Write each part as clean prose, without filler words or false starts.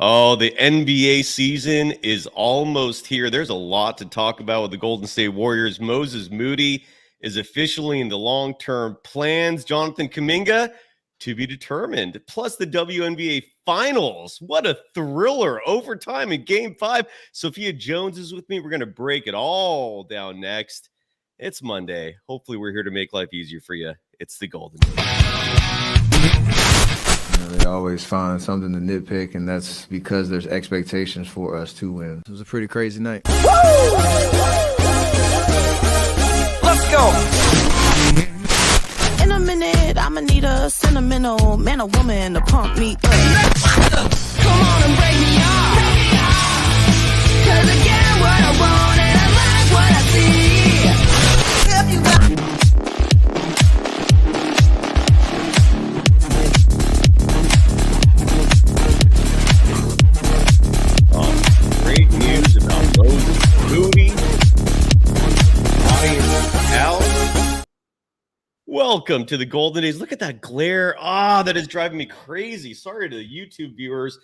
Oh, the NBA season is almost here. There's a lot to talk about with the Golden State Warriors. Moses Moody is officially in the long-term plans. Jonathan Kuminga to be determined. Plus the WNBA Finals. What a thriller. Overtime in Game 5. Sophia Jones is with me. We're going to break it all down next. It's Monday. Hopefully we're here to make life easier for you. It's the Golden They always find something to nitpick, and that's because there's expectations for us to win. It was a pretty crazy night. Let's go. In a minute, I'ma need a sentimental man or woman to pump me up. Come on and break me off. 'Cause I get what I want and I like what I see. If you got great news about Moses Moody. Welcome to the Golden Days. Look at that glare. That is driving me crazy. Sorry to the YouTube viewers.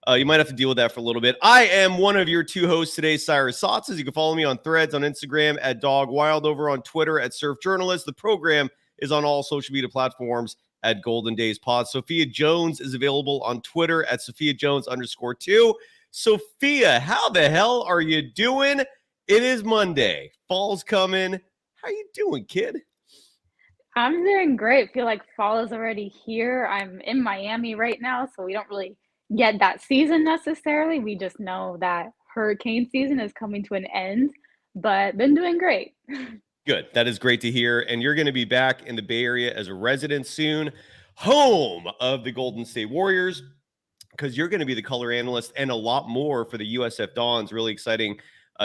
You might have to deal with that for a little bit. I am one of your two hosts today, Cyrus Saatsaz. You can follow me on Threads, on Instagram, at Dog Wild, over on Twitter, at Surf Journalist. The program is on all social media platforms at Golden Days Pod. Sophia Jones is available on Twitter at Sophia Jones_2. Sophia, how the hell are you doing? It is Monday. Fall's coming. How you doing, kid? I'm doing great. Feel like fall is already here. I'm in Miami right now, so we don't really get that season necessarily. We just know that hurricane season is coming to an end, but been doing great. Good. That is great to hear. And you're going to be back in the Bay Area as a resident soon, home of the Golden State Warriors, because you're going to be the color analyst and a lot more for the USF Dons. Really exciting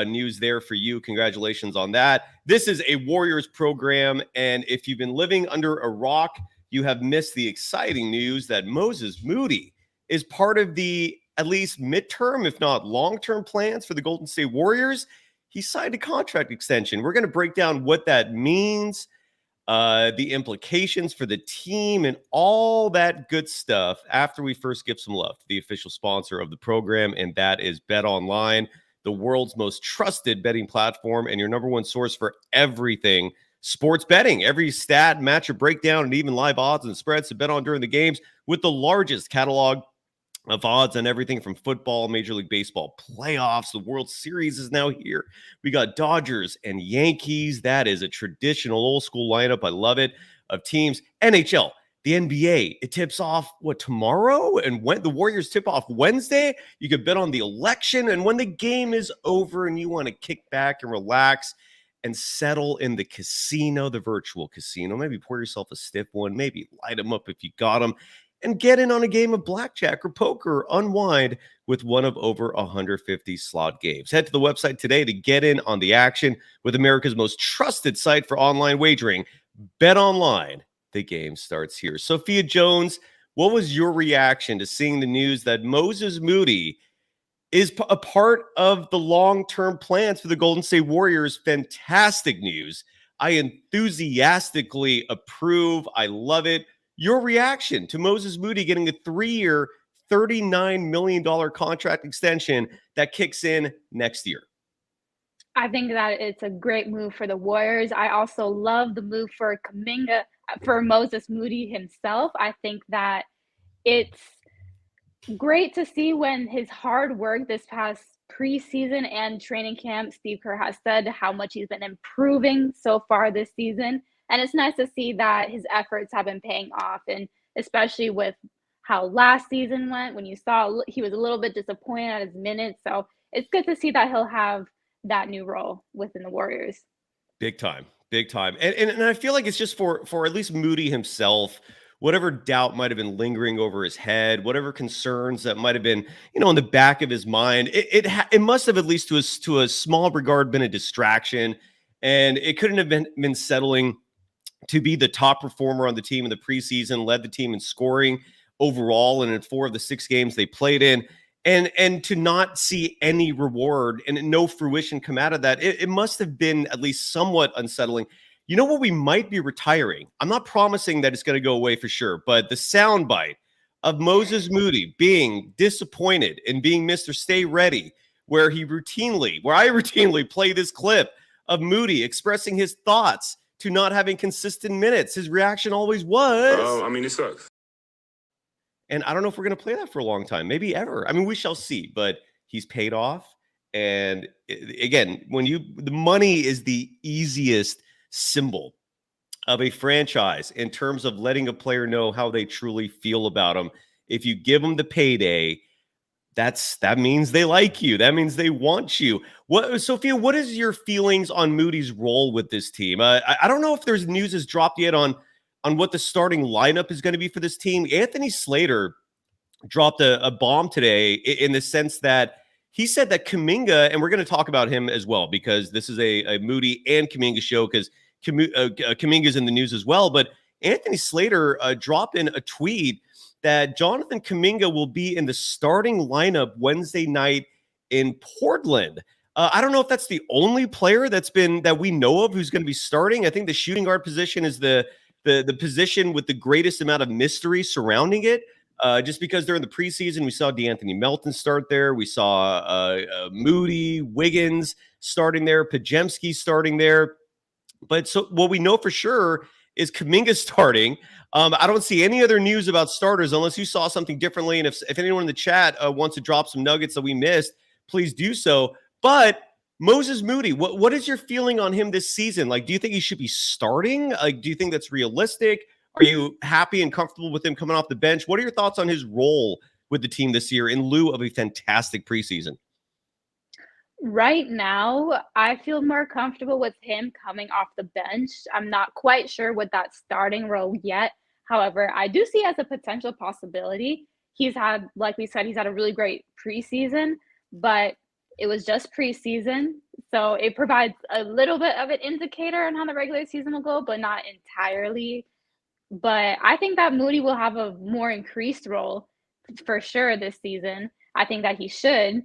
news there for you. Congratulations on that. This is a Warriors program, and if you've been living under a rock, you have missed the exciting news that Moses Moody is part of the at least midterm, if not long-term plans for the Golden State Warriors. He signed a contract extension. We're going to break down what that means, the implications for the team, and all that good stuff after we first give some love to the official sponsor of the program, and that is BetOnline, the world's most trusted betting platform and your number one source for everything sports betting. Every stat, matchup breakdown, and even live odds and spreads to bet on during the games, with the largest catalog of odds on everything from football, Major League Baseball playoffs. The World Series is now here. We got Dodgers and Yankees. That is a traditional old school lineup. I love it, of teams. NHL. The NBA, it tips off, tomorrow? And when the Warriors tip off Wednesday, you could bet on the election. And when the game is over and you want to kick back and relax and settle in the casino, the virtual casino, maybe pour yourself a stiff one, maybe light them up if you got them, and get in on a game of blackjack or poker, unwind with one of over 150 slot games. Head to the website today to get in on the action with America's most trusted site for online wagering, BetOnline. The game starts here. Sophia Jones, what was your reaction to seeing the news that Moses Moody is a part of the long-term plans for the Golden State Warriors? Fantastic news. I enthusiastically approve. I love it. Your reaction to Moses Moody getting a 3-year, $39 million contract extension that kicks in next year? I think that it's a great move for the Warriors. I also love the move for Kuminga, for Moses Moody himself. I think that it's great to see when his hard work this past preseason and training camp, Steve Kerr has said how much he's been improving so far this season. And it's nice to see that his efforts have been paying off, and especially with how last season went, when you saw he was a little bit disappointed at his minutes. So it's good to see that he'll have that new role within the Warriors. Big time. And I feel like it's just for at least Moody himself, whatever doubt might have been lingering over his head, whatever concerns that might have been, in the back of his mind, it must have, at least to a small regard, been a distraction, and it couldn't have been settling to be the top performer on the team in the preseason, led the team in scoring overall, and in 4 of the 6 games they played in. And to not see any reward and no fruition come out of that, it must have been at least somewhat unsettling. You know what we might be retiring? I'm not promising that it's going to go away for sure, but the soundbite of Moses Moody being disappointed and being Mr. Stay Ready, where I routinely play this clip of Moody expressing his thoughts to not having consistent minutes. His reaction always was, it sucks. and I don't know if we're going to play that for a long time, maybe ever. I mean, we shall see, but he's paid off. And again, the money is the easiest symbol of a franchise in terms of letting a player know how they truly feel about him. If you give them the payday, that means they like you. That means they want you. Sophia, what is your feelings on Moody's role with this team? I don't know if there's news has dropped yet on what the starting lineup is going to be for this team. Anthony Slater dropped a bomb today in the sense that he said that Kuminga, and we're going to talk about him as well because this is a Moody and Kuminga show because Kuminga's in the news as well. But Anthony Slater dropped in a tweet that Jonathan Kuminga will be in the starting lineup Wednesday night in Portland. I don't know if that's the only player that we know of who's going to be starting. I think the shooting guard position is the position with the greatest amount of mystery surrounding it. Just because they're in the preseason, we saw DeAnthony Melton start there. We saw Moody, Wiggins starting there, Pajemski starting there. But so what we know for sure is Kuminga starting. I don't see any other news about starters unless you saw something differently. And if anyone in the chat wants to drop some nuggets that we missed, please do so. But Moses Moody, what is your feeling on him this season? Like, do you think he should be starting? Like, do you think that's realistic? Are you happy and comfortable with him coming off the bench? What are your thoughts on his role with the team this year in lieu of a fantastic preseason? Right now, I feel more comfortable with him coming off the bench. I'm not quite sure with that starting role yet. However, I do see it as a potential possibility. He's had, like we said, he's had a really great preseason, but it was just preseason. So it provides a little bit of an indicator on how the regular season will go, but not entirely. But I think that Moody will have a more increased role for sure this season. I think that he should.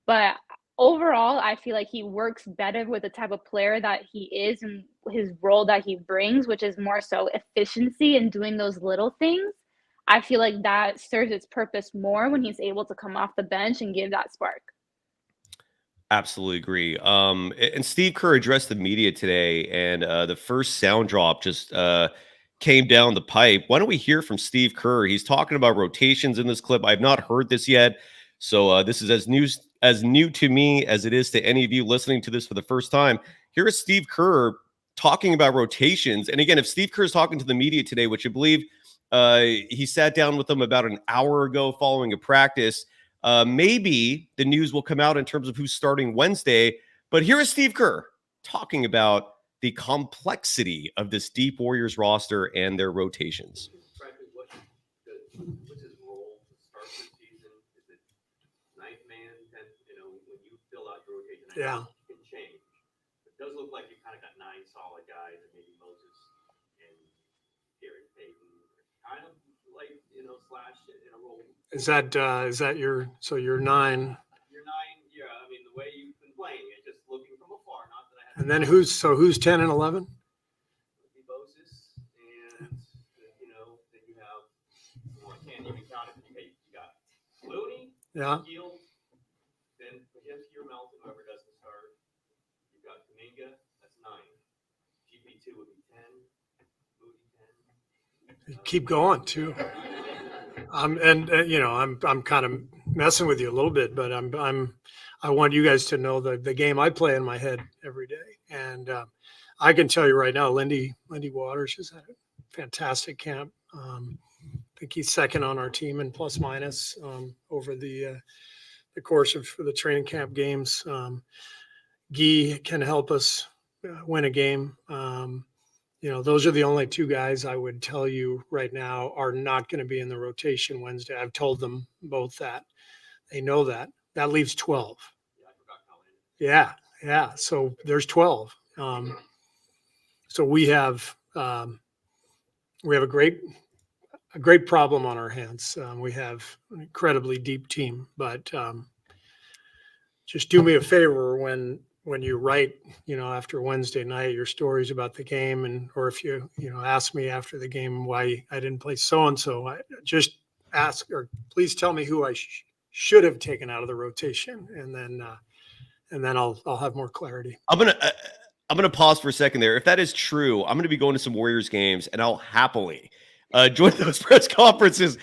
But overall, I feel like he works better with the type of player that he is and his role that he brings, which is more so efficiency and doing those little things. I feel like that serves its purpose more when he's able to come off the bench and give that spark. Absolutely agree. And Steve Kerr addressed the media today, and the first sound drop just came down the pipe. Why don't we hear from Steve Kerr? He's talking about rotations in this clip. I've not heard this yet, so this is as new to me as it is to any of you listening to this for the first time. Here is Steve Kerr talking about rotations. And again, if Steve Kerr is talking to the media today, which I believe he sat down with them about an hour ago following a practice, maybe the news will come out in terms of who's starting Wednesday. But here is Steve Kerr talking about the complexity of this deep Warriors roster and their rotations. What's his role to start the season? Is it ninth man, 10th? When you fill out your rotation, it can change. It does look like you kind of got 9 solid guys, and maybe Moses and Gary Payton, kind of like slash in a role. Is that your so you're 9? You're 9, yeah. I mean, the way you've been playing it, just looking from afar. Not that I have. And then who's 10 and 11? Moses, and then you have. Well, I can't even count it. You got Looney, Gill, then Pajemski or Melton, whoever does the start. You've got Kuminga, that's 9. GP2 would be 10. Moody 10. Keep going too. I'm kind of messing with you a little bit, but I want you guys to know the game I play in my head every day, and I can tell you right now, Lindy Waters has had a fantastic camp. I think he's second on our team in plus minus over the course of the training camp games. Guy can help us win a game. Those are the only 2 guys I would tell you right now are not going to be in the rotation Wednesday. I've told them both that. They know that. That leaves 12. Yeah. So there's 12. So we have a great problem on our hands. We have an incredibly deep team, but just do me a favor when you write, after Wednesday night, your stories about the game, or if you ask me after the game why I didn't play so-and-so, just ask, or please tell me who I should have taken out of the rotation, and then I'll have more clarity. I'm gonna pause for a second there. If that is true, I'm gonna be going to some Warriors games, and I'll happily join those press conferences.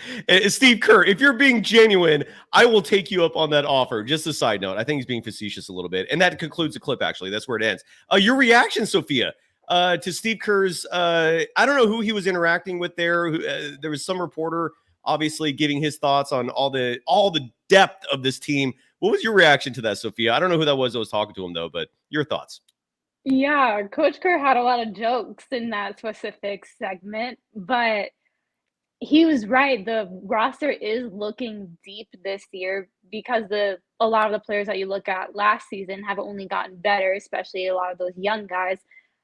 Steve Kerr, if you're being genuine, I will take you up on that offer. Just a side note, I think he's being facetious a little bit, and that concludes the clip. Actually, that's where it ends. Your reaction, Sophia, to Steve Kerr's? I don't know who he was interacting with there. There was some reporter, obviously, giving his thoughts on all the depth of this team. What was your reaction to that, Sophia? I don't know who that was talking to him, though, but your thoughts. Yeah, Coach Kerr had a lot of jokes in that specific segment, but he was right. The roster is looking deep this year because a lot of the players that you look at last season have only gotten better, especially a lot of those young guys.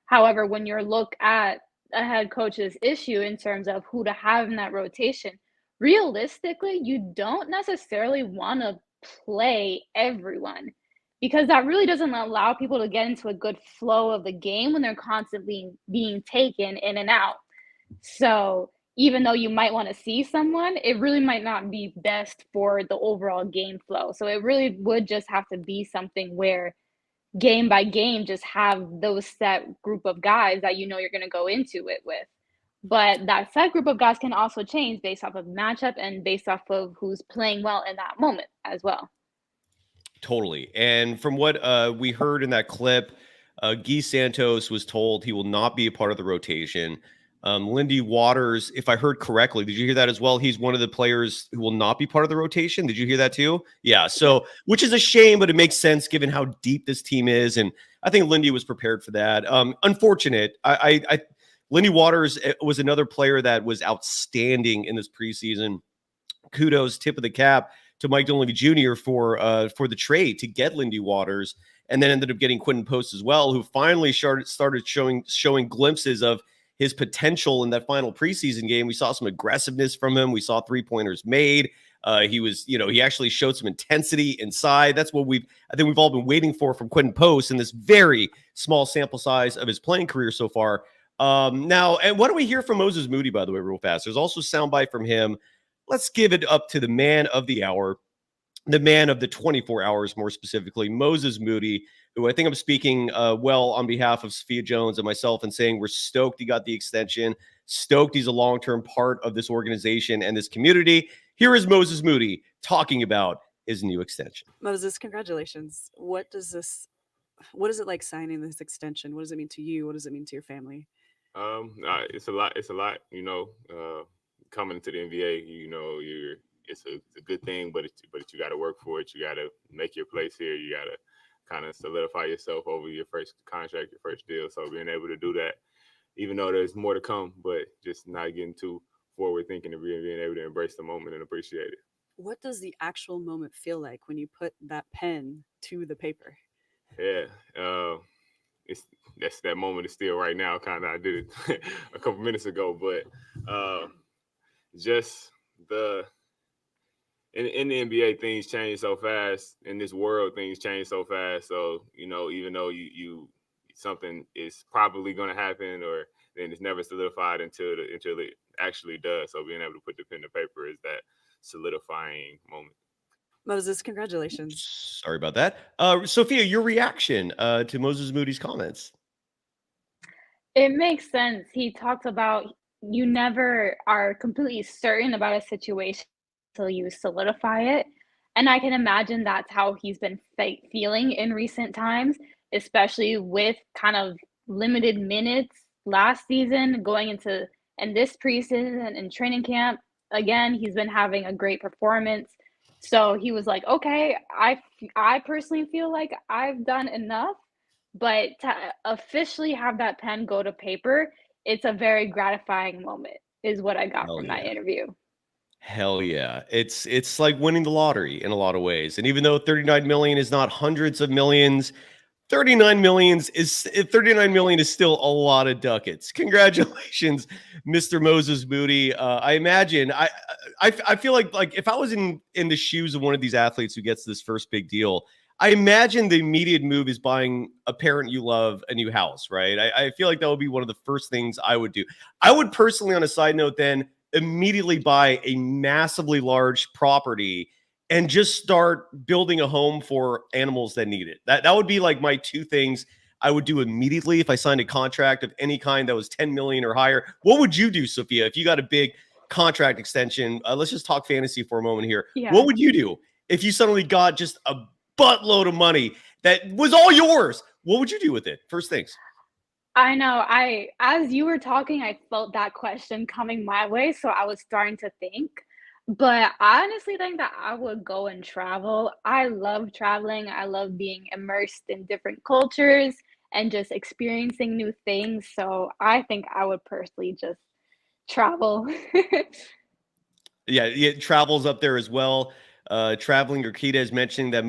However, when you look at a head coach's issue in terms of who to have in that rotation, realistically, you don't necessarily want to play everyone because that really doesn't allow people to get into a good flow of the game when they're constantly being taken in and out. So even though you might want to see someone, it really might not be best for the overall game flow. So it really would just have to be something where game by game, just have those set group of guys that you know you're going to go into it with. But that set group of guys can also change based off of matchup and based off of who's playing well in that moment as well. Totally. And from what we heard in that clip, Guy Santos was told he will not be a part of the rotation. Lindy Waters, if I heard correctly, did you hear that as well? He's one of the players who will not be part of the rotation. Did you hear that too? Yeah. So, which is a shame, but it makes sense given how deep this team is. And I think Lindy was prepared for that. Unfortunate. Lindy Waters was another player that was outstanding in this preseason. Kudos, tip of the cap to Mike Dunleavy Jr. for the trade to get Lindy Waters, and then ended up getting Quentin Post as well, who finally started showing glimpses of his potential in that final preseason game. We saw some aggressiveness from him. We saw 3-pointers made. He actually showed some intensity inside. That's what I think we've all been waiting for from Quentin Post in this very small sample size of his playing career so far. Now, and what do we hear from Moses Moody, by the way, real fast? There's also soundbite from him. Let's give it up to the man of the hour, the man of the 24 hours, more specifically, Moses Moody, who I think I'm speaking well on behalf of Sophia Jones and myself and saying we're stoked he got the extension, stoked he's a long-term part of this organization and this community. Here is Moses Moody talking about his new extension. Moses, congratulations. What is it like signing this extension? What does it mean to you? What does it mean to your family? It's a lot, coming to the NBA, it's a good thing, but you got to work for it. You got to make your place here. You got to kind of solidify yourself over your first contract, your first deal. So being able to do that, even though there's more to come, but just not getting too forward thinking and being able to embrace the moment and appreciate it. What does the actual moment feel like when you put that pen to the paper? Yeah, that moment is still right now. Kind of, I did it a couple minutes ago, but just in the NBA, things change so fast. In this world, things change so fast. So, even though you something is probably going to happen, or then it's never solidified until it actually does. So being able to put the pen to paper is that solidifying moment. Moses, congratulations. Sorry about that. Sophia, your reaction to Moses Moody's comments? It makes sense. He talks about you never are completely certain about a situation until you solidify it. And I can imagine that's how he's been feeling in recent times, especially with kind of limited minutes last season going into and this preseason and training camp. Again, he's been having a great performance. So he was like, okay, I personally feel like I've done enough, but to officially have that pen go to paper, it's a very gratifying moment is what I got from that interview. Hell yeah. It's like winning the lottery in a lot of ways. And even though 39 million is not hundreds of millions, 39 million is still a lot of ducats. Congratulations, Mr. Moses Moody. I imagine I feel like if I was in the shoes of one of these athletes who gets this first big deal, I imagine the immediate move is buying a parent you love a new house, right? I feel like that would be one of the first things I would do. I would personally, on a side note, then immediately buy a massively large property and just start building a home for animals that need it. That would be like my two things I would do immediately if I signed a contract of any kind that was 10 million or higher. What would you do, Sophia, if you got a big contract extension? Let's just talk fantasy for a moment here. Yeah. What would you do if you suddenly got just a buttload of money that was all yours? What would you do with it? First things. I know. As you were talking, I felt that question coming my way, so I was starting to think. But I honestly think that I would go and travel. I love traveling. I love being immersed in different cultures and just experiencing new things. So I think I would personally just travel. Yeah, travel's up there as well. Traveling, Urquita is mentioning that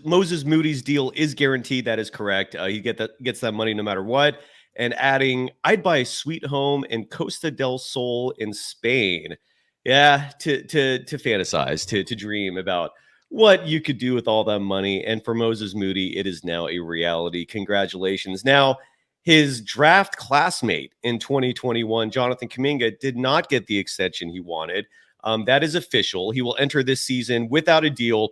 Moses Moody's deal is guaranteed. That is correct. He gets that money no matter what. And adding, I'd buy a sweet home in Costa del Sol in Spain. Yeah, to fantasize, to dream about what you could do with all that money. And for Moses Moody, it is now a reality. Congratulations. Now, his draft classmate in 2021, Jonathan Kuminga, did not get the extension he wanted. That is official. He will enter this season without a deal,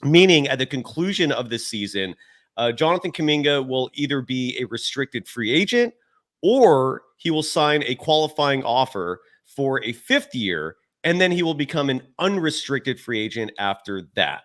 meaning at the conclusion of this season, Jonathan Kuminga will either be a restricted free agent or he will sign a qualifying offer for a 5th year, and then he will become an unrestricted free agent after that.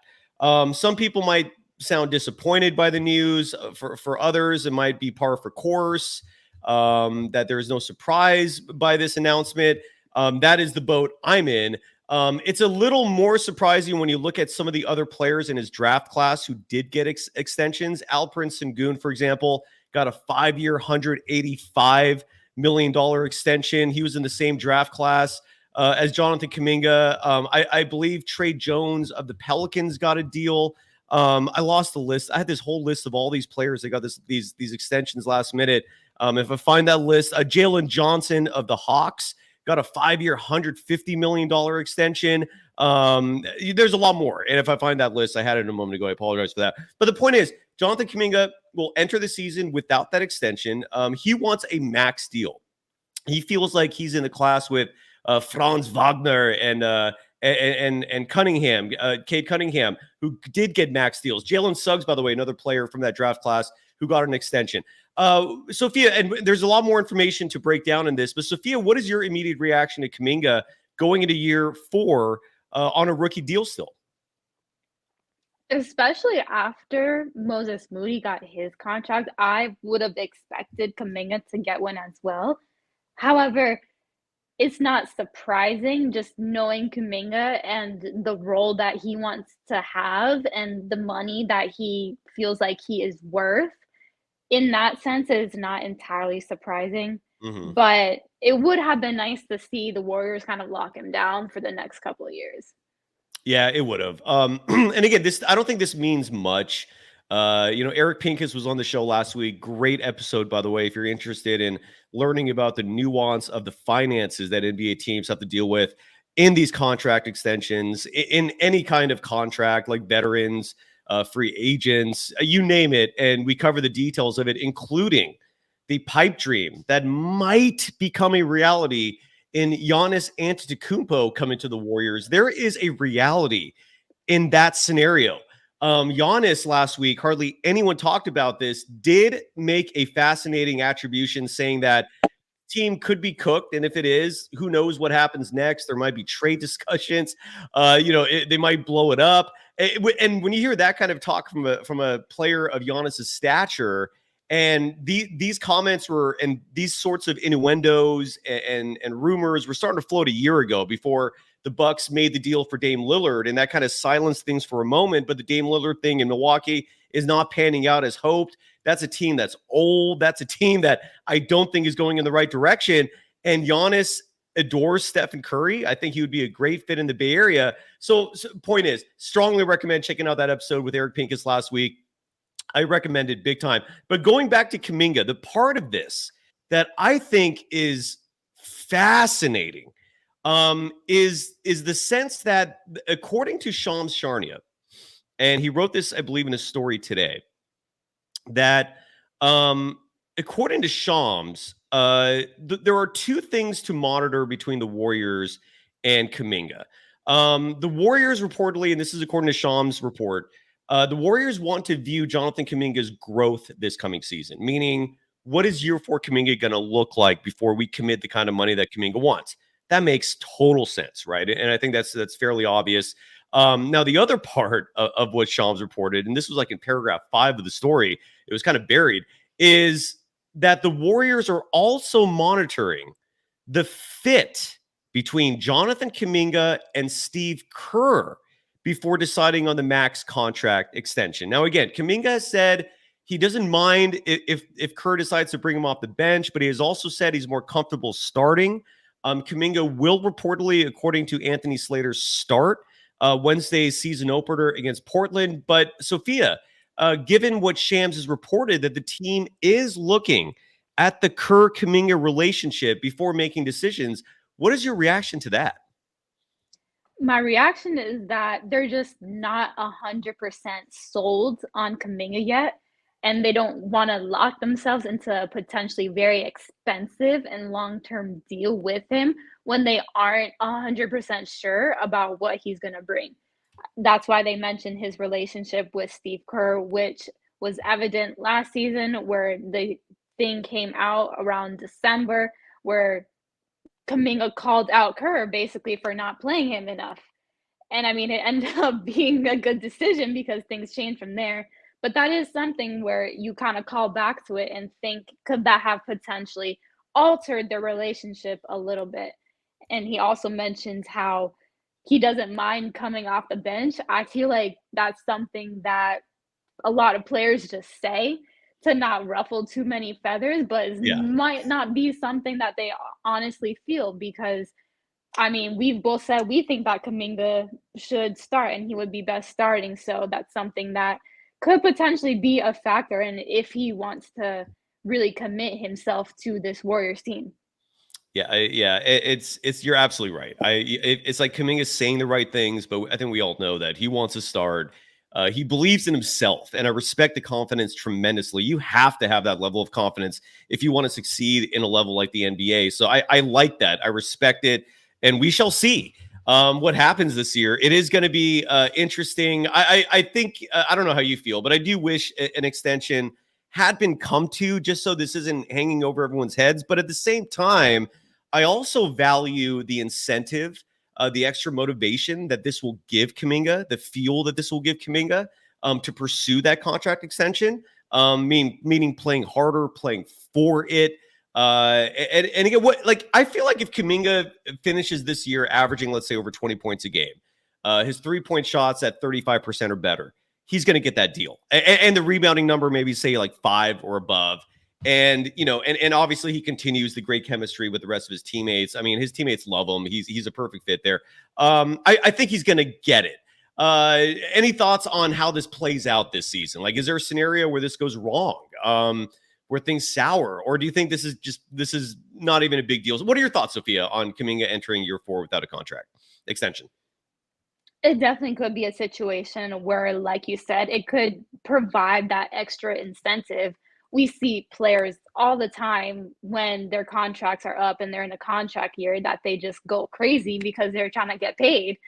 Some people might sound disappointed by the news. For others, it might be par for course, that there is no surprise by this announcement. That is the boat I'm in. It's a little more surprising when you look at some of the other players in his draft class who did get extensions. Alperen Sengun, for example, got a 5-year, $185 million extension. He was in the same draft class as Jonathan Kuminga. I believe Trey Jones of the Pelicans got a deal. I lost the list. I had this whole list of all these players that got these extensions last minute. If I find that list, Jalen Johnson of the Hawks got a 5-year, $150 million extension. There's a lot more. And if I find that list, I had it a moment ago. I apologize for that. But the point is, Jonathan Kuminga will enter the season without that extension. He wants a max deal. He feels like he's in the class with Franz Wagner and Cunningham, Cade Cunningham, who did get max deals. Jalen Suggs, by the way, another player from that draft class who got an extension. Sophia, and there's a lot more information to break down in this, but Sophia, what is your immediate reaction to Kuminga going into year 4 on a rookie deal still? Especially after Moses Moody got his contract, I would have expected Kuminga to get one as well. However, it's not surprising just knowing Kuminga and the role that he wants to have and the money that he feels like he is worth. In that sense, it is not entirely surprising. Mm-hmm. But it would have been nice to see the Warriors kind of lock him down for the next couple of years. Yeah, it would have. And again, I don't think this means much. Eric Pincus was on the show last week. Great episode, by the way, if you're interested in learning about the nuance of the finances that NBA teams have to deal with in these contract extensions, in any kind of contract, like veterans, free agents, you name it. And we cover the details of it, including the pipe dream that might become a reality in Giannis Antetokounmpo coming to the Warriors. There is a reality in that scenario. Giannis last week, hardly anyone talked about this, did make a fascinating attribution saying that team could be cooked. And if it is, who knows what happens next? There might be trade discussions. They might blow it up. And when you hear that kind of talk from a player of Giannis's stature, and these comments were, and these sorts of innuendos and rumors were starting to float a year ago before the Bucks made the deal for Dame Lillard, and that kind of silenced things for a moment. But the Dame Lillard thing in Milwaukee is not panning out as hoped. That's a team that's old. That's a team that I don't think is going in the right direction. And Giannis adores Stephen Curry. I think he would be a great fit in the Bay Area. So point is, strongly recommend checking out that episode with Eric Pincus last week. I recommend it big time. But going back to Kuminga, the part of this that I think is fascinating is the sense that, according to Shams Charania, and he wrote this, I believe, in a story today, that according to Shams, there are two things to monitor between the Warriors and Kuminga. The Warriors reportedly, and this is according to Sham's report, the Warriors want to view Jonathan Kuminga's growth this coming season, meaning what is year 4 Kuminga going to look like before we commit the kind of money that Kuminga wants? That makes total sense, right? And I think that's fairly obvious. Now, the other part of what Shams reported, and this was like in paragraph 5 of the story, it was kind of buried, is that the Warriors are also monitoring the fit between Jonathan Kuminga and Steve Kerr before deciding on the max contract extension. Now, again, Kuminga has said he doesn't mind if Kerr decides to bring him off the bench, but he has also said he's more comfortable starting. Kuminga will reportedly, according to Anthony Slater's start Wednesday's season opener against Portland. But Sophia, given what Shams has reported, that the team is looking at the Kerr-Kuminga relationship before making decisions, what is your reaction to that? My reaction is that they're just not 100% sold on Kuminga yet, and they don't want to lock themselves into a potentially very expensive and long-term deal with him when they aren't 100% sure about what he's going to bring. That's why they mentioned his relationship with Steve Kerr, which was evident last season, where the thing came out around December, where Kuminga called out Kerr basically for not playing him enough. And I mean, it ended up being a good decision because things changed from there. But that is something where you kind of call back to it and think, could that have potentially altered their relationship a little bit? And he also mentions how he doesn't mind coming off the bench. I feel like that's something that a lot of players just say to not ruffle too many feathers, but it might not be something that they honestly feel, because I mean, we've both said we think that Kuminga should start and he would be best starting. So that's something that could potentially be a factor, and if he wants to really commit himself to this Warriors team. It's you're absolutely right. It's like Kuminga's saying the right things, but I think we all know that he wants to start. He believes in himself, and I respect the confidence tremendously. You have to have that level of confidence if you want to succeed in a level like the NBA. So I like that. I respect it, and we shall see what happens this year. It is going to be interesting. I think I don't know how you feel, but I do wish an extension had been come to, just so this isn't hanging over everyone's heads. But at the same time, I also value the incentive, the extra motivation that this will give Kuminga, the fuel that this will give Kuminga to pursue that contract extension, meaning playing harder, playing for it. And again, I feel like if Kuminga finishes this year averaging, let's say, over 20 points a game, his 3-point shots at 35% or better, he's going to get that deal. And the rebounding number, maybe say like 5 or above. And, and obviously he continues the great chemistry with the rest of his teammates. I mean, his teammates love him. He's a perfect fit there. I think he's going to get it. Any thoughts on how this plays out this season? Like, is there a scenario where this goes wrong? Where things sour, or do you think this is not even a big deal? What are your thoughts, Sophia, on Kuminga entering year 4 without a contract extension? It definitely could be a situation where, like you said, it could provide that extra incentive. We see players all the time when their contracts are up and they're in a contract year that they just go crazy because they're trying to get paid.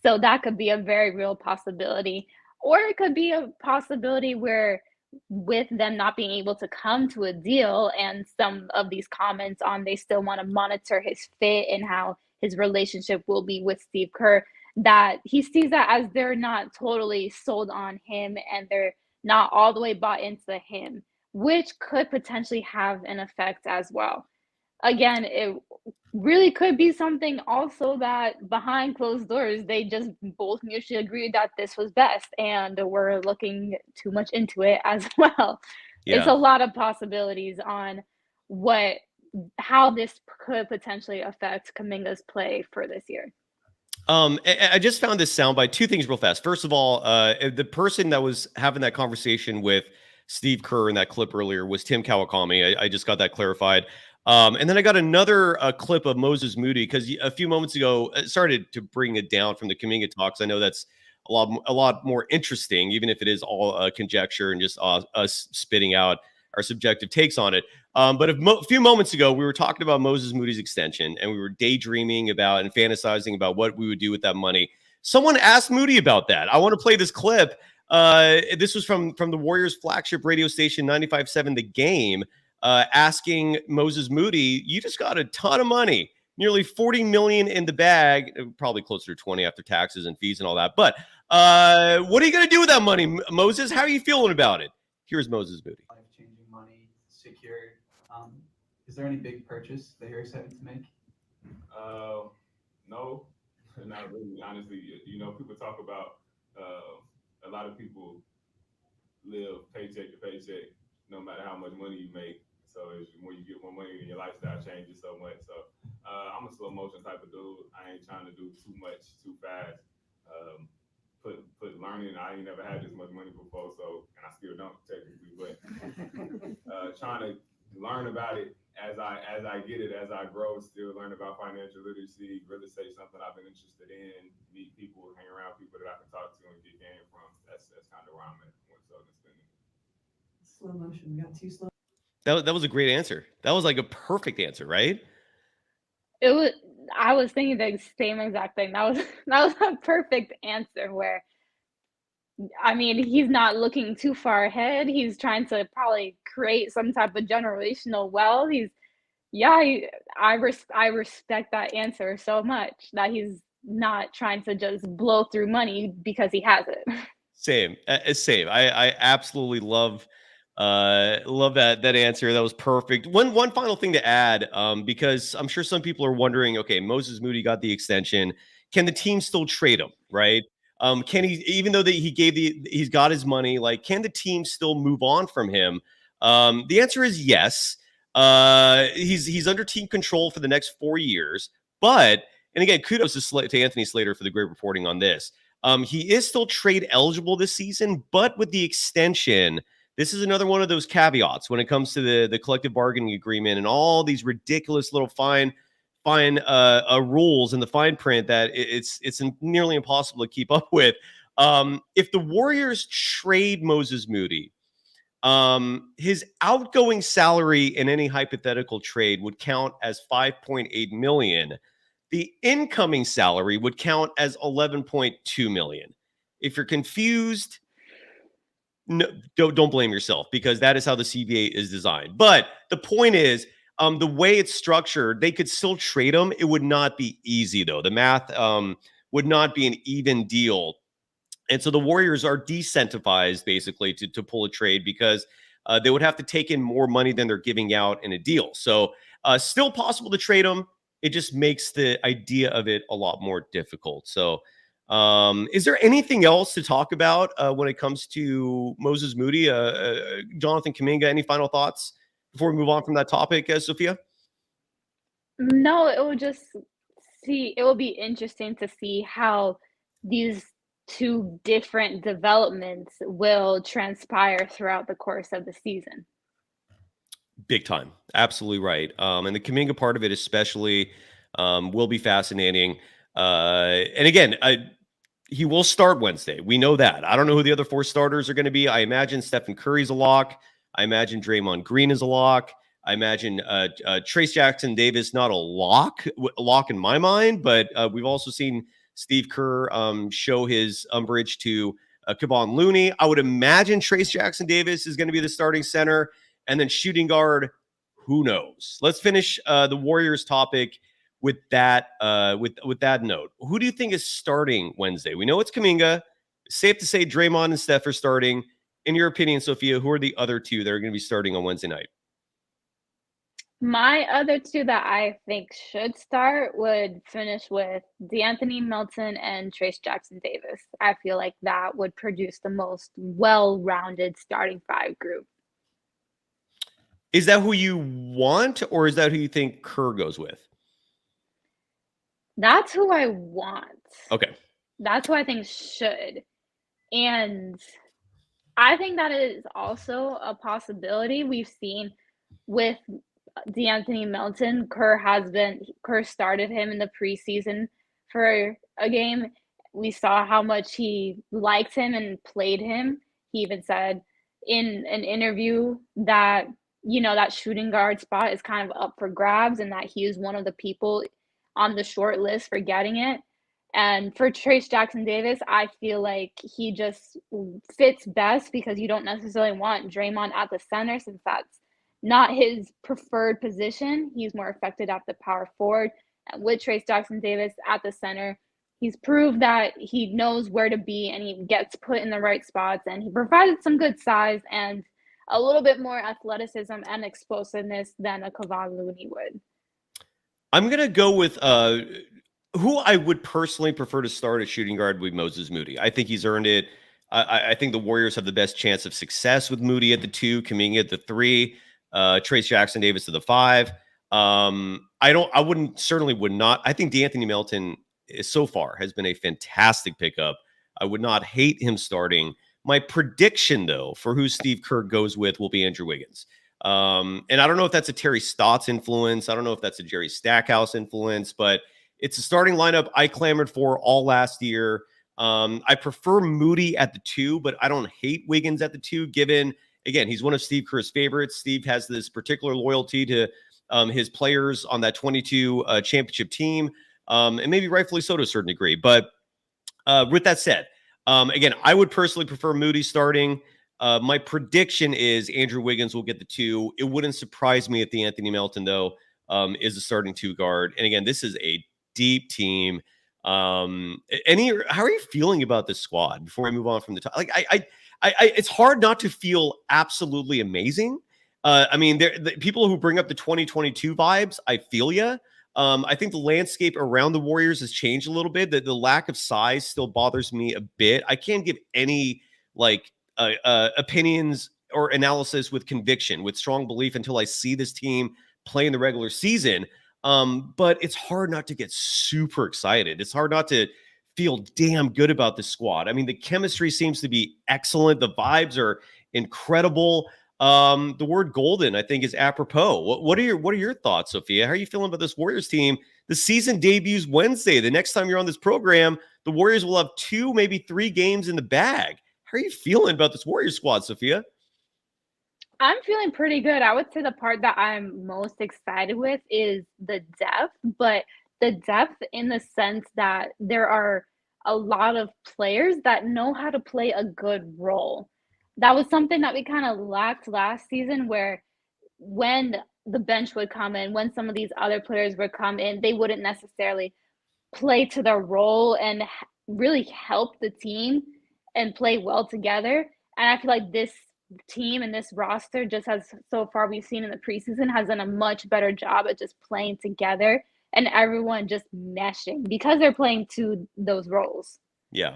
So that could be a very real possibility. Or it could be a possibility where, with them not being able to come to a deal and some of these comments on they still want to monitor his fit and how his relationship will be with Steve Kerr, that he sees that as they're not totally sold on him and they're not all the way bought into him, which could potentially have an effect as well. Again, it really could be something also that behind closed doors, they just both mutually agreed that this was best, and we're looking too much into it as well. It's a lot of possibilities on how this could potentially affect Kuminga's play for this year. I just found this soundbite. 2 things real fast. First of all, the person that was having that conversation with Steve Kerr in that clip earlier was Tim Kawakami. I just got that clarified. And then I got another clip of Moses Moody, because a few moments ago I started to bring it down from the Kuminga talks. I know that's a lot more interesting, even if it is all conjecture and just us spitting out our subjective takes on it. But a few moments ago, we were talking about Moses Moody's extension, and we were daydreaming about and fantasizing about what we would do with that money. Someone asked Moody about that. I want to play this clip. This was from the Warriors flagship radio station 95.7 The Game, asking Moses Moody, you just got a ton of money, nearly 40 million in the bag, probably closer to 20 after taxes and fees and all that. But what are you going to do with that money, Moses? How are you feeling about it? Here's Moses Moody. Life-changing money secured. Is there any big purchase that you're excited to make? No, not really. Honestly, people talk about a lot of people live paycheck to paycheck, no matter how much money you make. So when you get more money, your lifestyle changes so much. So I'm a slow motion type of dude. I ain't trying to do too much too fast. Put learning. I ain't never had this much money before, so, and I still don't technically, but trying to learn about it as I get it, as I grow, still learn about financial literacy, real estate, something I've been interested in, meet people, hang around people that I can talk to and get game from. That's kind of where I'm at. Slow motion. We got too slow. That was a great answer. That was like a perfect answer, right? It was. I was thinking the same exact thing. That was a perfect answer. Where, I mean, he's not looking too far ahead. He's trying to probably create some type of generational wealth. I respect that answer so much, that he's not trying to just blow through money because he has it. Same. I absolutely love that answer. That was perfect. One final thing to add, because I'm sure some people are wondering, okay, Moses Moody got the extension. Can the team still trade him, right? Can he, even though he's got his money, like, can the team still move on from him? The answer is yes. He's under team control for the next 4 years, but, and again, kudos to Anthony Slater for the great reporting on this. He is still trade eligible this season, but with the extension, this is another one of those caveats when it comes to the collective bargaining agreement and all these ridiculous little fine rules in the fine print that it's nearly impossible to keep up with. If the Warriors trade Moses Moody, his outgoing salary in any hypothetical trade would count as $5.8 million. The incoming salary would count as $11.2 million. If you're confused, no, don't blame yourself, because that is how the CBA is designed. But the point is, the way it's structured, they could still trade him. It would not be easy, though. The math would not be an even deal. And so the Warriors are decentivized, basically, to pull a trade, because they would have to take in more money than they're giving out in a deal. So still possible to trade him. It just makes the idea of it a lot more difficult. So is there anything else to talk about when it comes to Moses Moody? Jonathan Kuminga, any final thoughts before we move on from that topic, Sophia? No, it will be interesting to see how these two different developments will transpire throughout the course of the season. Big time. Absolutely right. And the Kuminga part of it especially will be fascinating. And again, he will start Wednesday. We know that. I don't know who the other 4 starters are going to be. I imagine Stephen Curry's a lock. I imagine Draymond Green is a lock. I imagine Trayce Jackson-Davis, not a lock in my mind, but we've also seen Steve Kerr show his umbrage to Kevon Looney. I would imagine Trayce Jackson-Davis is going to be the starting center, and then shooting guard, who knows? Let's finish the Warriors topic with that with that note. Who do you think is starting Wednesday? We know it's Kuminga. Safe to say Draymond and Steph are starting. In your opinion, Sophia, who are the other 2 that are going to be starting on Wednesday night? My other 2 that I think should start would finish with DeAnthony Melton and Trayce Jackson-Davis. I feel like that would produce the most well-rounded starting 5 group. Is that who you want, or is that who you think Kerr goes with? That's who I want. Okay. That's who I think should. And I think that is also a possibility. We've seen with DeAnthony Melton, Kerr started him in the preseason for a game. We saw how much he liked him and played him. He even said in an interview that, that shooting guard spot is kind of up for grabs and that he is one of the people on the short list for getting it. And for Trace Jackson Davis, I feel like he just fits best because you don't necessarily want Draymond at the center since that's not his preferred position. He's more effective at the power forward. And with Trace Jackson Davis at the center, he's proved that he knows where to be and he gets put in the right spots, and he provided some good size and a little bit more athleticism and explosiveness than a Kevon Looney would. I'm going to go with who I would personally prefer to start at shooting guard with Moses Moody. I think he's earned it. I think the Warriors have the best chance of success with Moody at the 2, Kuminga at the 3, Trace Jackson Davis to the 5. Certainly would not. I think DeAnthony Melton so far has been a fantastic pickup. I would not hate him starting. My prediction, though, for who Steve Kerr goes with will be Andrew Wiggins. And I don't know if that's a Terry Stotts influence. I don't know if that's a Jerry Stackhouse influence, but it's a starting lineup I clamored for all last year. I prefer Moody at the 2, but I don't hate Wiggins at the 2, given, again, he's one of Steve Kerr's favorites. Steve has this particular loyalty to his players on that 22 championship team, and maybe rightfully so to a certain degree. But with that said, again, I would personally prefer Moody starting. My prediction is Andrew Wiggins will get the 2. It wouldn't surprise me if DeAnthony Melton, though, is the starting 2 guard. And again, this is a deep team. How are you feeling about this squad before I move on from the top? Like, it's hard not to feel absolutely amazing. I mean, the people who bring up the 2022 vibes, I feel ya. I think the landscape around the Warriors has changed a little bit. The lack of size still bothers me a bit. I can't give any opinions or analysis with conviction, with strong belief until I see this team play in the regular season. But it's hard not to get super excited. It's hard not to feel damn good about this squad. I mean, the chemistry seems to be excellent. The vibes are incredible. The word golden, I think, is apropos. What are your thoughts, Sophia? How are you feeling about this Warriors team? The season debuts Wednesday. The next time you're on this program, the Warriors will have 2, maybe 3 games in the bag. How are you feeling about this Warriors squad, Sophia? I'm feeling pretty good. I would say the part that I'm most excited with is the depth, but the depth in the sense that there are a lot of players that know how to play a good role. That was something that we kind of lacked last season, where when the bench would come in, when some of these other players would come in, they wouldn't necessarily play to their role and really help the team and play well together. And I feel like this team and this roster, just as so far we've seen in the preseason, has done a much better job at just playing together and everyone just meshing because they're playing to those roles. Yeah,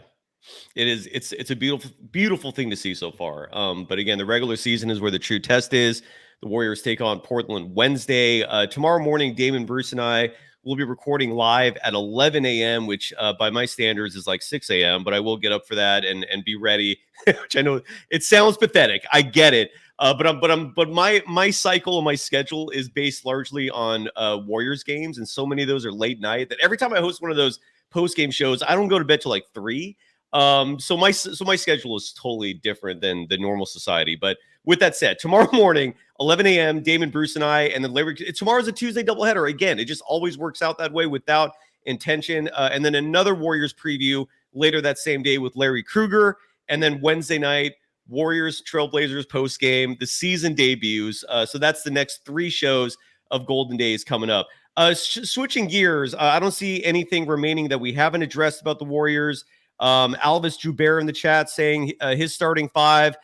it is. It's a beautiful thing to see so far. But again, the regular season is where the true test is. The Warriors take on Portland Wednesday. Tomorrow morning, Damon, Bruce, and I will be recording live at 11 a.m., which by my standards is like 6 a.m., but I will get up for that and be ready, which I know it sounds pathetic. I get it. But my cycle and my schedule is based largely on Warriors games, and so many of those are late night that every time I host one of those post-game shows, I don't go to bed till like 3. So my schedule is totally different than the normal society. But with that said, tomorrow morning, 11 a.m., Damon, Bruce, and I, and then Larry. Tomorrow's a Tuesday doubleheader. Again, it just always works out that way without intention. And then another Warriors preview later that same day with Larry Kruger. And then Wednesday night, Warriors Trailblazers post game. The season debuts. So that's the next 3 shows of Golden Days coming up. Switching gears, I don't see anything remaining that we haven't addressed about the Warriors. Alvis Joubert in the chat saying his starting 5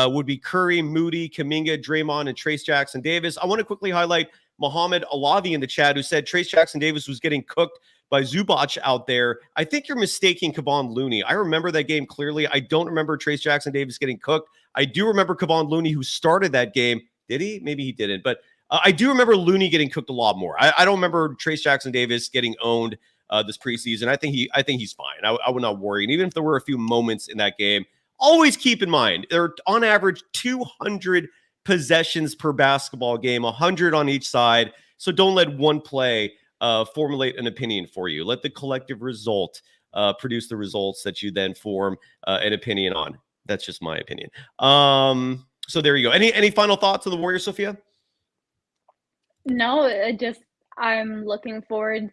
would be Curry, Moody, Kuminga, Draymond, and Trace Jackson Davis. I want to quickly highlight Muhammad Alavi in the chat, who said Trace Jackson Davis was getting cooked by Zubac out there. I think you're mistaking Kevon Looney. I remember that game clearly. I don't remember Trace Jackson Davis getting cooked. I do remember Kevon Looney, who started that game. Did he? Maybe he didn't. But I do remember Looney getting cooked a lot more. I don't remember Trace Jackson Davis getting owned this preseason. I think he's fine. I would not worry. And even if there were a few moments in that game, always keep in mind there are on average 200 possessions per basketball game, 100 on each side. So don't let one play formulate an opinion for you. Let the collective result produce the results that you then form an opinion on. That's just my opinion. So there you go. Any final thoughts on the Warriors, Sophia? No, I'm looking forward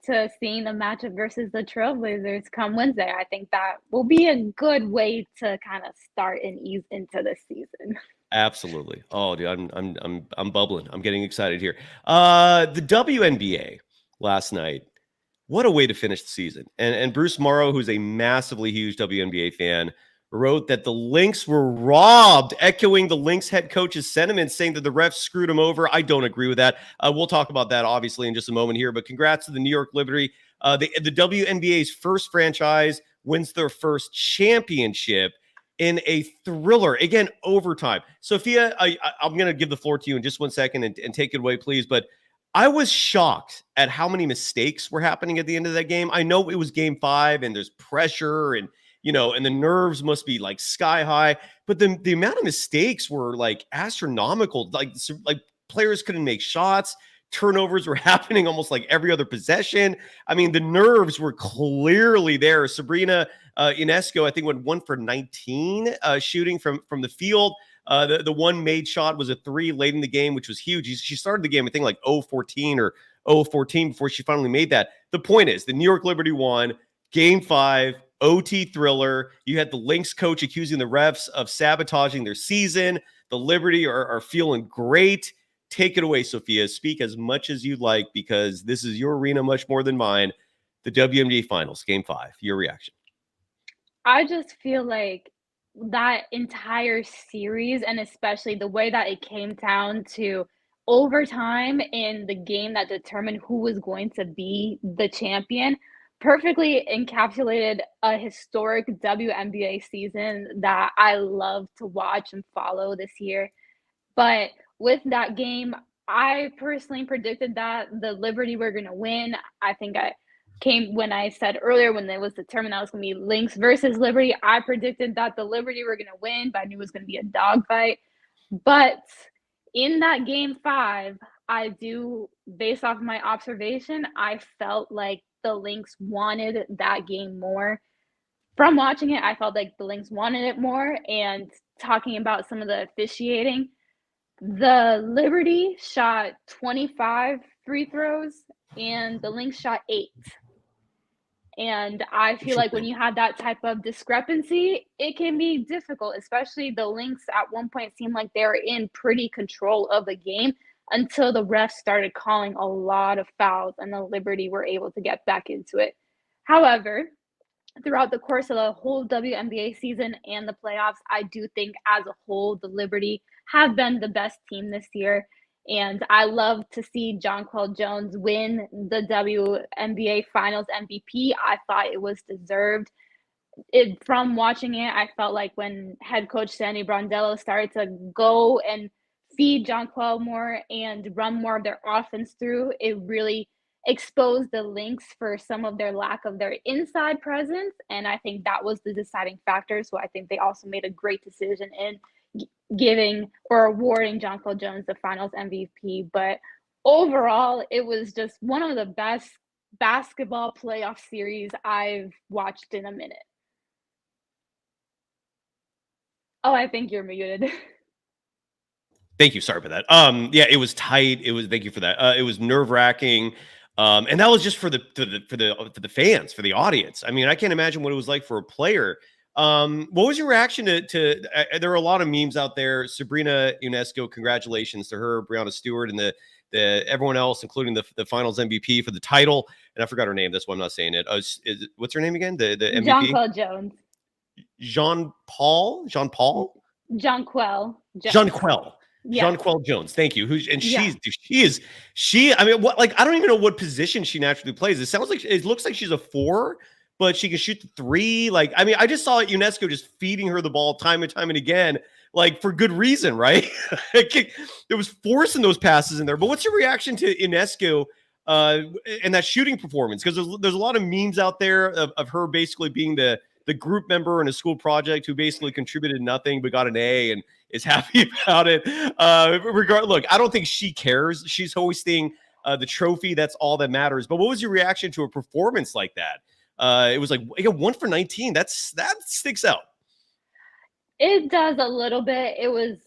to seeing the matchup versus the Trailblazers come Wednesday. I think that will be a good way to kind of start and ease into the season. Absolutely. Oh, dude, I'm bubbling. I'm getting excited here. The WNBA last night. What a way to finish the season. And Bruce Morrow, who's a massively huge WNBA fan, wrote that the Lynx were robbed, echoing the Lynx head coach's sentiments, saying that the refs screwed him over. I don't agree with that. We'll talk about that, obviously, in just a moment here. But congrats to the New York Liberty. The WNBA's first franchise wins their first championship in a thriller. Again, overtime. Sophia, I'm going to give the floor to you in just 1 second and take it away, please. But I was shocked at how many mistakes were happening at the end of that game. I know it was game 5 and there's pressure and the nerves must be like sky high, but the amount of mistakes were like astronomical. Like players couldn't make shots. Turnovers were happening almost like every other possession. I mean, the nerves were clearly there. Sabrina Ionescu, I think, went 1 for 19 shooting from the field. The one made shot was a 3 late in the game, which was huge. She started the game, I think, like 0-14 or 0-14 before she finally made that. The point is, the New York Liberty won game 5, OT thriller. You had the Lynx coach accusing the refs of sabotaging their season. The Liberty are feeling great. Take it away, Sophia. Speak as much as you'd like, because this is your arena much more than mine. The WNBA Finals, game 5. Your reaction? I just feel like that entire series, and especially the way that it came down to overtime in the game that determined who was going to be the champion, perfectly encapsulated a historic WNBA season that I love to watch and follow this year. But with that game, I personally predicted that the Liberty were going to win. I think when I said earlier, when it was determined that it was going to be Lynx versus Liberty, I predicted that the Liberty were going to win, but I knew it was going to be a dogfight. But in that game 5, based off my observation, I felt like the Lynx wanted that game more. From watching it, I felt like the Lynx wanted it more. And talking about some of the officiating, the Liberty shot 25 free throws and the Lynx shot 8. And I feel like when you have that type of discrepancy, it can be difficult, especially the Lynx at one point seemed like they were in pretty control of the game until the refs started calling a lot of fouls and the Liberty were able to get back into it. However, throughout the course of the whole WNBA season and the playoffs, I do think as a whole, the Liberty have been the best team this year. And I love to see Jonquel Jones win the WNBA Finals MVP. I thought it was deserved. From watching it, I felt like when head coach Sandy Brondello started to go and feed Jonquel more and run more of their offense through, it really exposed the Lynx for some of their lack of their inside presence. And I think that was the deciding factor. So I think they also made a great decision in giving or awarding Jonquel Jones the Finals MVP. But overall, it was just one of the best basketball playoff series I've watched in a minute. Oh, I think you're muted. Thank you. Sorry about that. Yeah, it was tight. Thank you for that. It was nerve-wracking. And that was just for the fans, for the audience. I mean, I can't imagine what it was like for a player. What was your reaction to there are a lot of memes out there. Sabrina Ionescu, congratulations to her, Breanna Stewart, and the everyone else, including the Finals MVP for the title. And I forgot her name. That's why I'm not saying it. What's her name again? The MVP. Jonquel Jones. Jonquel. Yeah. Jonquel Jones. Thank you. I mean, what, like, I don't even know what position she naturally plays. It looks like she's a 4, but she can shoot the 3. Like, I mean, I just saw UNESCO just feeding her the ball time and time and again, like, for good reason, right? There was force in those passes in there. But what's your reaction to UNESCO and that shooting performance? Because there's a lot of memes out there of her basically being the group member in a school project who basically contributed nothing but got an A and is happy about it. Look, I don't think she cares. She's hoisting the trophy. That's all that matters. But what was your reaction to a performance like that? It was like 1 for 19. That sticks out. It does a little bit. It was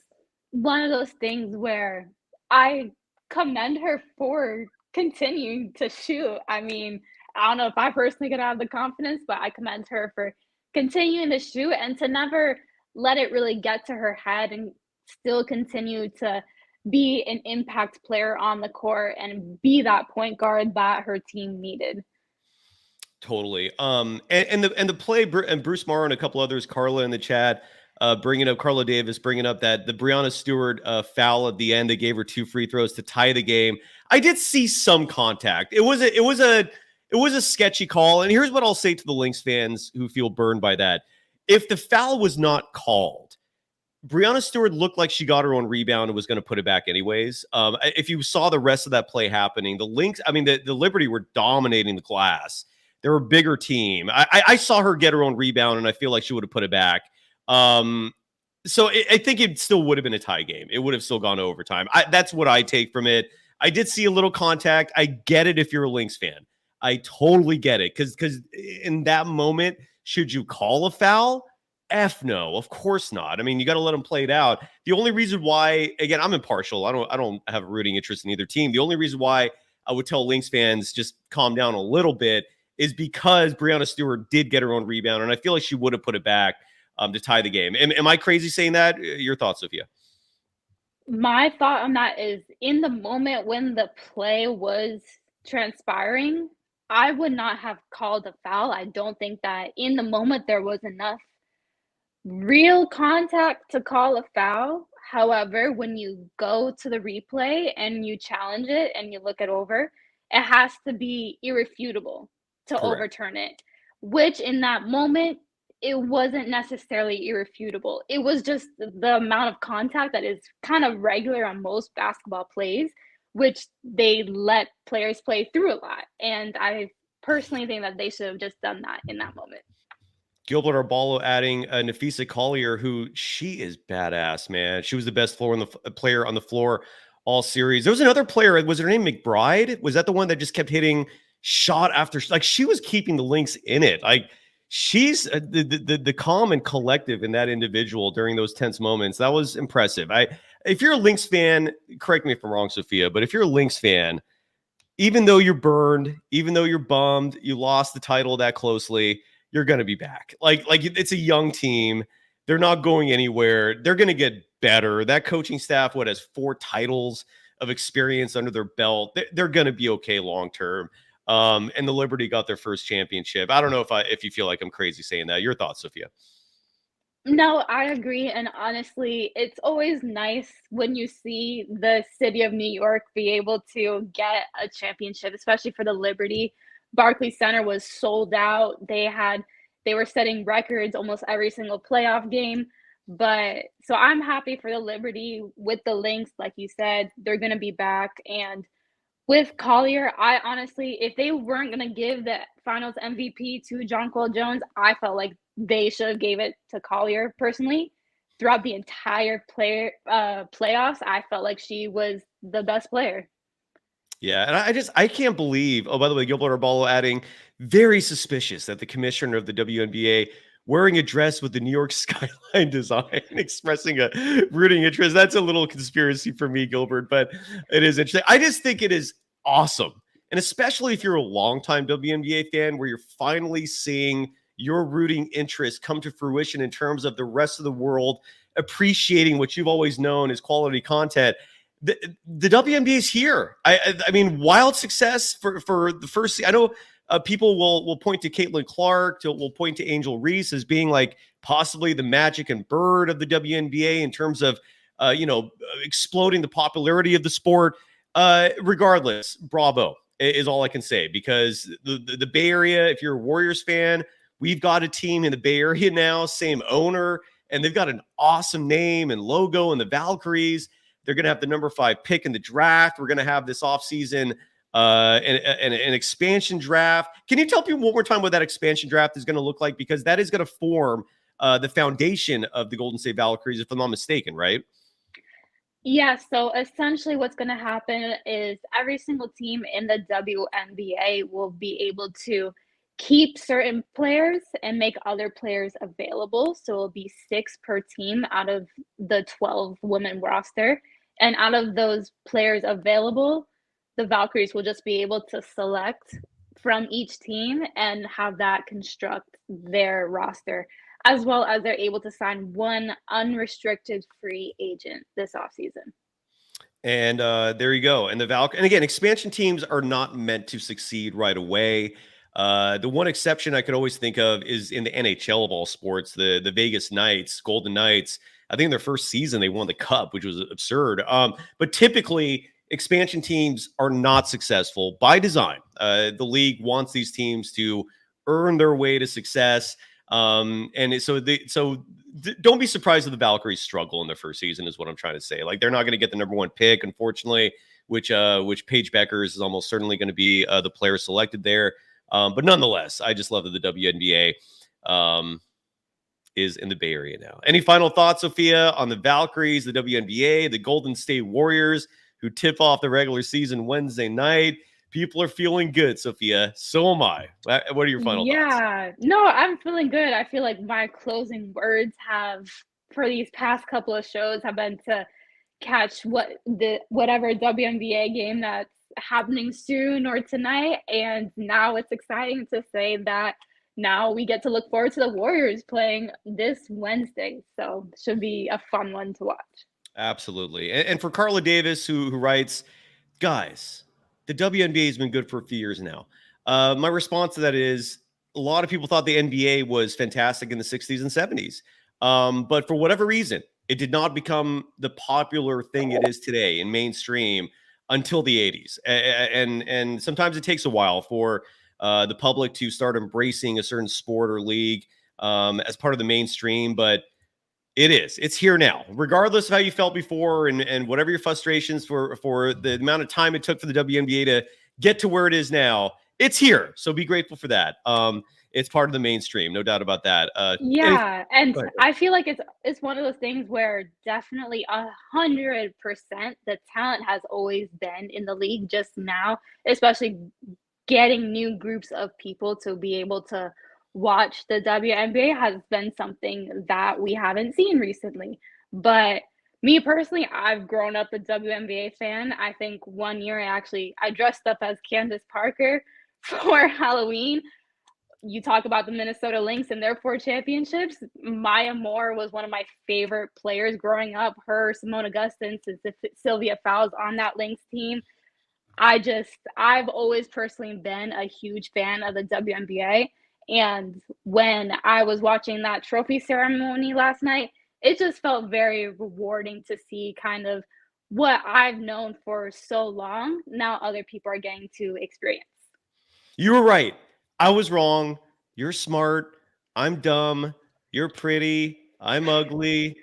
one of those things where I commend her for continuing to shoot. I mean, I don't know if I personally could have the confidence, but I commend her for continuing to shoot and to never let it really get to her head and still continue to be an impact player on the court and be that point guard that her team needed. Totally. And the play, and Bruce Morrow and a couple others, Carla in the chat, bringing up Carla Davis, bringing up that the Breonna Stewart foul at the end that gave her 2 free throws to tie the game. I did see some contact. It was a sketchy call. And here's what I'll say to the Lynx fans who feel burned by that: if the foul was not called, Breonna Stewart looked like she got her own rebound and was going to put it back anyways. If you saw the rest of that play happening, the Lynx, I mean, the Liberty were dominating the glass. They're a bigger team. I saw her get her own rebound, and I feel like she would have put it back. So I think it still would have been a tie game. It would have still gone to overtime. That's what I take from it. I did see a little contact. I get it if you're a Lynx fan. I totally get it. Because in that moment, should you call a foul? F no, of course not. I mean, you got to let them play it out. The only reason why, again, I'm impartial. I don't have a rooting interest in either team. The only reason why I would tell Lynx fans just calm down a little bit is because Breonna Stewart did get her own rebound, and I feel like she would have put it back to tie the game. Am I crazy saying that? Your thoughts, Sophia? My thought on that is, in the moment when the play was transpiring, I would not have called a foul. I don't think that in the moment there was enough real contact to call a foul. However, when you go to the replay and you challenge it and you look it over, it has to be irrefutable to Correct. overturn it, which in that moment, it wasn't necessarily irrefutable. It was just the amount of contact that is kind of regular on most basketball plays, which they let players play through a lot. And I personally think that they should have just done that in that moment. Gilbert Arbalo adding Nafisa Collier, who she is badass, man. She was the best player on the floor all series. There was another player. Was her name McBride? Was that the one that just kept hitting shot after? Like, she was keeping the Lynx in it. Like, she's the calm and collective in that individual during those tense moments. That was impressive. If you're a Lynx fan, correct me if I'm wrong, Sophia, but if you're a Lynx fan, even though you're burned, even though you're bummed, you lost the title that closely, you're going to be back. Like it's a young team. They're not going anywhere. They're going to get better. That coaching staff, has 4 titles of experience under their belt. They're going to be okay long-term. And the Liberty got their first championship. I don't know if you feel like I'm crazy saying that. Your thoughts, Sophia? No, I agree. And honestly, it's always nice when you see the city of New York be able to get a championship, especially for the Liberty. Barclays Center was sold out. They were setting records almost every single playoff game. But so I'm happy for the Liberty with the Lynx. Like you said, they're going to be back. And with Collier, I honestly, if they weren't going to give the finals MVP to Jonquel Jones, I felt like they should have gave it to Collier personally. Throughout the entire playoffs, I felt like she was the best player. Yeah, and I can't believe, oh, by the way, Gilbert Arbalo adding, very suspicious that the commissioner of the WNBA wearing a dress with the New York skyline design, expressing a rooting interest. That's a little conspiracy for me, Gilbert, but it is interesting. I just think it is awesome. And especially if you're a longtime WNBA fan, where you're finally seeing your rooting interest come to fruition in terms of the rest of the world appreciating what you've always known as quality content. The WNBA is here. I mean, wild success for the first. I know people will point to Caitlin Clark, will point to Angel Reese as being like possibly the magic and bird of the WNBA in terms of exploding the popularity of the sport. Regardless, bravo is all I can say, because the Bay Area, if you're a Warriors fan, we've got a team in the Bay Area now, same owner, and they've got an awesome name and logo in the Valkyries. They're going to have the number 5 pick in the draft. We're going to have this offseason an expansion draft. Can you tell people one more time what that expansion draft is going to look like? Because that is going to form the foundation of the Golden State Valkyries, if I'm not mistaken, right? Yeah, so essentially what's going to happen is every single team in the WNBA will be able to keep certain players and make other players available. So it'll be 6 per team out of the 12 women roster. And out of those players available, the Valkyries will just be able to select from each team and have that construct their roster, as well as they're able to sign one unrestricted free agent this offseason. And there you go. And and again, expansion teams are not meant to succeed right away. The one exception I could always think of is in the NHL of all sports, the Vegas Knights, Golden Knights. I think in their first season they won the cup, which was absurd. But typically, expansion teams are not successful by design. The league wants these teams to earn their way to success. And so don't be surprised if the Valkyries struggle in their first season, is what I'm trying to say. Like, they're not going to get the number 1 pick, unfortunately, which Paige Beckers is almost certainly going to be the player selected there. But nonetheless, I just love that the WNBA is in the Bay Area now. Any final thoughts, Sophia, on the Valkyries, the WNBA, the Golden State Warriors, who tip off the regular season Wednesday night? People are feeling good, Sophia. So am I. What are your final thoughts? Yeah, no, I'm feeling good. I feel like my closing words for these past couple of shows have been to catch whatever WNBA game that's happening soon or tonight. And now it's exciting to say that now we get to look forward to the Warriors playing this Wednesday. So it should be a fun one to watch. Absolutely. And for Carla Davis, who writes, guys, the WNBA has been good for a few years now. My response to that is, a lot of people thought the NBA was fantastic in the 60s and 70s. But for whatever reason, it did not become the popular thing it is today in mainstream until the 80s. And sometimes it takes a while for the public to start embracing a certain sport or league as part of the mainstream. But it's here now, regardless of how you felt before and whatever your frustrations for the amount of time it took for the WNBA to get to where it is now. It's here. So be grateful for that. It's part of the mainstream, no doubt about that. Yeah, and I feel like it's one of those things where definitely 100% the talent has always been in the league. Just now, especially getting new groups of people to be able to watch the WNBA has been something that we haven't seen recently. But me personally, I've grown up a WNBA fan. I think one year I dressed up as Candace Parker for Halloween. You talk about the Minnesota Lynx and their 4 championships. Maya Moore was one of my favorite players growing up. Her, Simone Augustin, Sylvia Fowles on that Lynx team. I've always personally been a huge fan of the WNBA. And when I was watching that trophy ceremony last night, it just felt very rewarding to see kind of what I've known for so long. Now other people are getting to experience. You were right. I was wrong. You're smart. I'm dumb. You're pretty. I'm ugly.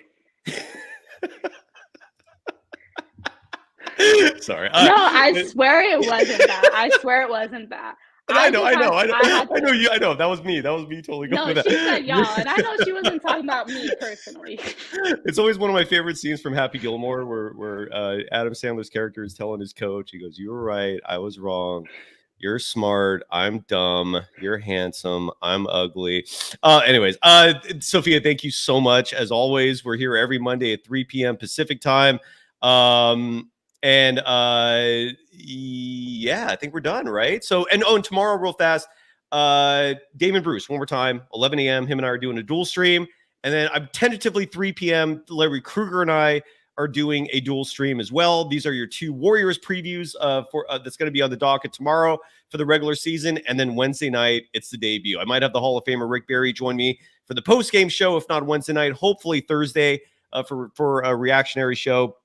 Sorry. No, I swear it wasn't that. I swear it wasn't that. I know. That was me. Totally going with that. No, she said y'all, and I know she wasn't talking about me personally. It's always one of my favorite scenes from Happy Gilmore where Adam Sandler's character is telling his coach, he goes, "You were right. I was wrong. You're smart. I'm dumb. You're handsome. I'm ugly." Anyways, Sophia, thank you so much. As always, we're here every Monday at 3 p.m. Pacific time. Yeah, I think we're done, right? So, and tomorrow, real fast, Damon Bruce, one more time, 11 a.m. Him and I are doing a dual stream. And then I'm tentatively 3 p.m. Larry Kruger and I are doing a dual stream as well. These are your 2 Warriors previews for that's going to be on the docket tomorrow for the regular season. And then Wednesday night, it's the debut. I might have the Hall of Famer Rick Barry join me for the post-game show, if not Wednesday night, hopefully Thursday for a reactionary show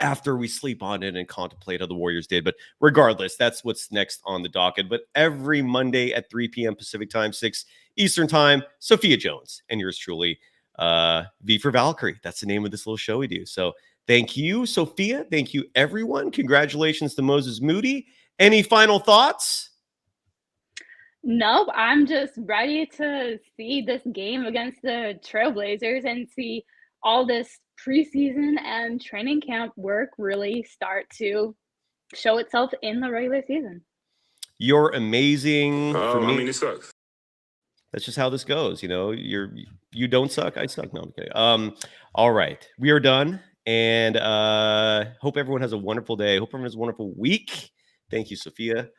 after we sleep on it and contemplate how the Warriors did. But regardless, that's what's next on the docket. But every Monday at 3 p.m. Pacific time, 6 Eastern time, Sophia Jones and yours truly, V For Valkyrie. That's the name of this little show we do. So thank you, Sophia. Thank you, everyone. Congratulations to Moses Moody. Any final thoughts? Nope. I'm just ready to see this game against the Trailblazers and see all this preseason and training camp work really start to show itself in the regular season. You're amazing. I mean, it sucks. that's just how this goes. You know, you don't suck, I suck. No, I'm kidding. All right, we are done, and hope everyone has a wonderful day. Hope everyone has a wonderful week. Thank you, Sophia.